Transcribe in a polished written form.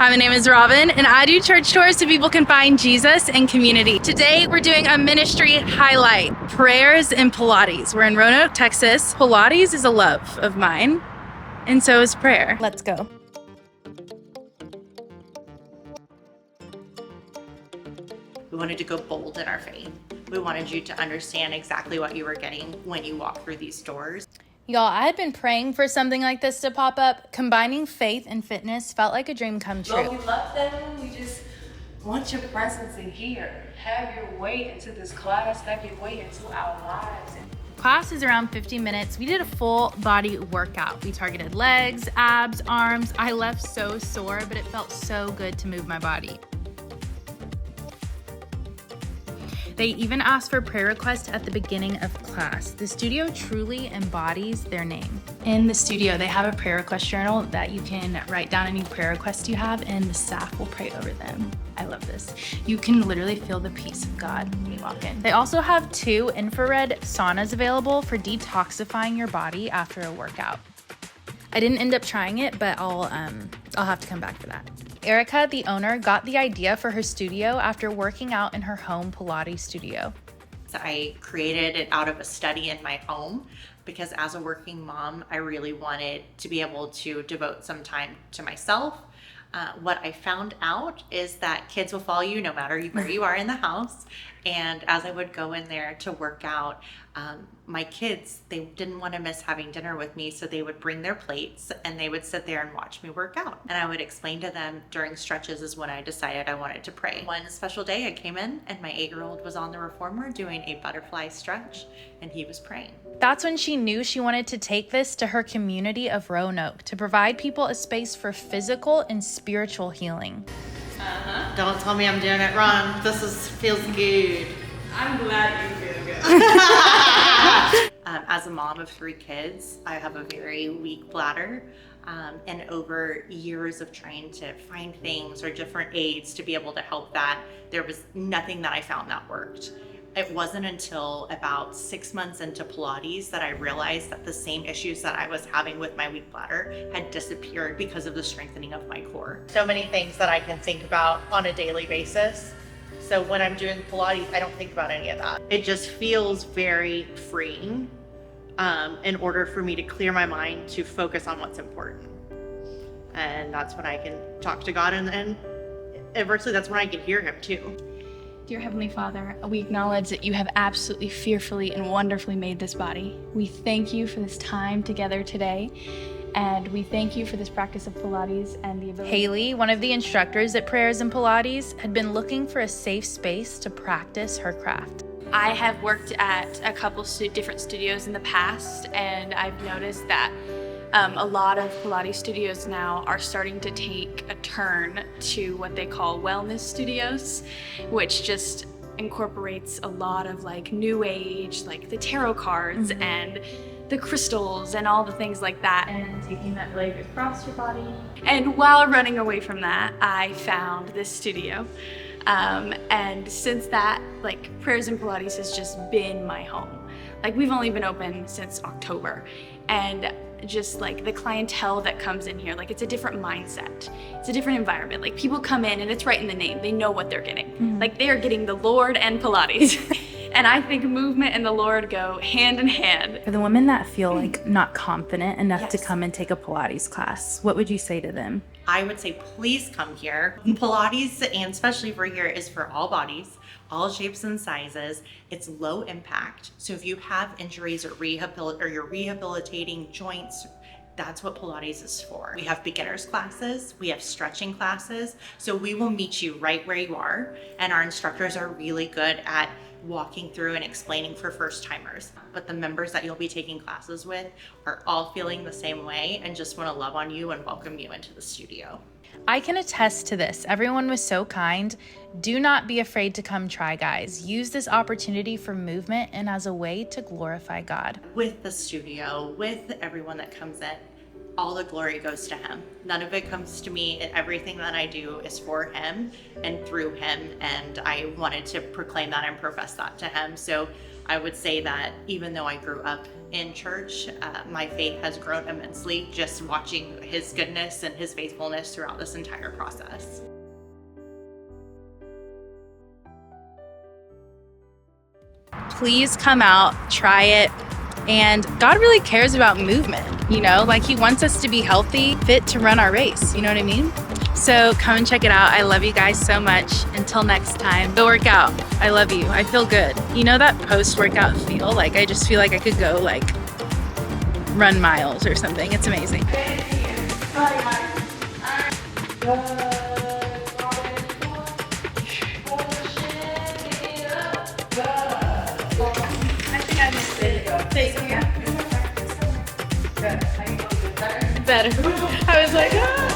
Hi, my name is Robin, and I do church tours so people can find Jesus and community. Today, we're doing a ministry highlight, Prayers and Pilates. We're in Roanoke, Texas. Pilates is a love of mine, and so is prayer. Let's go. We wanted to go bold in our faith. We wanted you to understand exactly what you were getting when you walk through these doors. Y'all, I had been praying for something like this to pop up. Combining faith and fitness felt like a dream come true. Lord, we love them. We just want your presence in here. Have your way into this class. Have your way into our lives. Class is around 50 minutes. We did a full body workout. We targeted legs, abs, arms. I left so sore, but it felt so good to move my body. They even asked for prayer requests at the beginning of class. The studio truly embodies their name. In the studio, they have a prayer request journal that you can write down any prayer requests you have, and the staff will pray over them. I love this. You can literally feel the peace of God when you walk in. They also have 2 infrared saunas available for detoxifying your body after a workout. I didn't end up trying it, but I'll have to come back for that. Erica, the owner, got the idea for her studio after working out in her home Pilates studio. I created it out of a study in my home because as a working mom, I really wanted to be able to devote some time to myself. What I found out is that kids will follow you no matter where you are in the house. And as I would go in there to work out, my kids, they didn't want to miss having dinner with me, so they would bring their plates and they would sit there and watch me work out. And I would explain to them during stretches is when I decided I wanted to pray. One special day I came in and my 8-year-old was on the reformer doing a butterfly stretch and he was praying. That's when she knew she wanted to take this to her community of Roanoke to provide people a space for physical and spiritual healing. Don't tell me I'm doing it wrong. This feels good. I'm glad you feel good. As a mom of 3 kids, I have a very weak bladder. And over years of trying to find things or different aids to be able to help that, there was nothing that I found that worked. It wasn't until about 6 months into Pilates that I realized that the same issues that I was having with my weak bladder had disappeared because of the strengthening of my core. So many things that I can think about on a daily basis. So when I'm doing Pilates, I don't think about any of that. It just feels very freeing in order for me to clear my mind to focus on what's important. And that's when I can talk to God, and inversely, that's when I can hear him too. Dear Heavenly Father, we acknowledge that you have absolutely fearfully and wonderfully made this body. We thank you for this time together today, and we thank you for this practice of Pilates and the ability. Haley, one of the instructors at Prayers and Pilates, had been looking for a safe space to practice her craft. I have worked at a couple different studios in the past, and I've noticed that a lot of Pilates studios now are starting to take a turn to what they call wellness studios, which just incorporates a lot of like new age, like the tarot cards and the crystals and all the things like that. And taking that leg across your body. And while running away from that, I found this studio. And since that, like Prayers and Pilates has just been my home. Like we've only been open since October, and just like the clientele that comes in here, like it's a different mindset. It's a different environment. Like people come in and it's right in the name. They know what they're getting. Like they are getting the Lord and Pilates. And I think movement and the Lord go hand in hand. For the women that feel like not confident enough to come and take a Pilates class, what would you say to them? I would say, please come here. Pilates, and especially for here, is for all bodies, all shapes and sizes. It's low impact. So if you have injuries or you're rehabilitating joints, that's what Pilates is for. We have beginners classes, we have stretching classes. So we will meet you right where you are. And our instructors are really good at walking through and explaining for first timers. But the members that you'll be taking classes with are all feeling the same way and just want to love on you and welcome you into the studio. I can attest to this. Everyone was so kind. Do not be afraid to come try, guys. Use this opportunity for movement and as a way to glorify God. With the studio, with everyone that comes in, all the glory goes to him. None of it comes to me, and everything that I do is for him and through him. And I wanted to proclaim that and profess that to him. So I would say that even though I grew up in church, my faith has grown immensely just watching his goodness and his faithfulness throughout this entire process. Please come out, try it. And God really cares about movement, you know, like he wants us to be healthy, fit to run our race. You know what I mean? So come and check it out. I love you guys so much. Until next time, go work out. I love you. I feel good. You know that post-workout feel? Like I just feel like I could go like run miles or something. It's amazing. Better. I was like, ah.